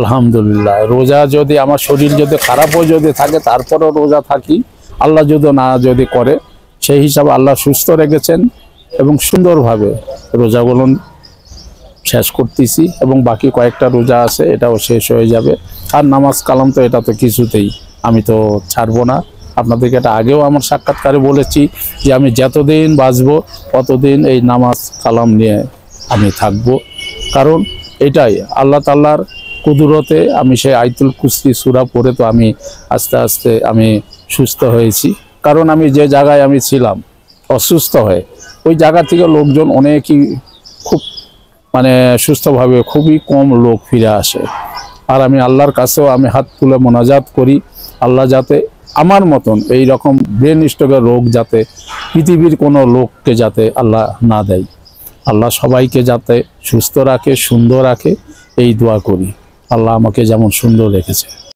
আলহামদুলিল্লাহ, রোজা যদি আমার শরীর যদি খারাপও যদি থাকে তারপরেও রোজা থাকি, আল্লাহ যদি না যদি করে সেই হিসাবে আল্লাহ সুস্থ রেখেছেন এবং সুন্দরভাবে রোজাগুলো শেষ করতেছি এবং বাকি কয়েকটা রোজা আছে, এটাও শেষ হয়ে যাবে। আর নামাজ কালাম তো এটা তো কিছুতেই আমি তো ছাড়বো না। আপনাদেরকে এটা আগেও আমার সাক্ষাৎকারে বলেছি যে আমি যতদিন বাঁচবো ততদিন এই নামাজ কালাম নিয়ে আমি থাকবো। কারণ এটাই আল্লাহ তাআলার কুদরতে আমি সেই আয়াতুল কুরসি সূরা পড়ে তো আমি আস্তে আস্তে আমি সুস্থ হয়েছি। কারণ আমি যে জায়গায় আমি ছিলাম অসুস্থ হয়ে, ওই জায়গা থেকে লোকজন অনেকই খুব মানে সুস্থভাবে খুবই কম লোক ফিরে আসে। আর আমি আল্লাহর কাছেও আমি হাত তুলে মোনাজাত করি, আল্লাহ যাতে আমার মতন এই রকম ব্রেন স্ট্রোকের রোগ যাতে পৃথিবীর কোনো লোককে যাতে আল্লাহ না দেয়, আল্লাহ সবাইকে যাতে সুস্থ রাখে, সুন্দর রাখে, এই দোয়া করি। আল্লাহ আমাকে যেমন সুন্দর রেখেছে।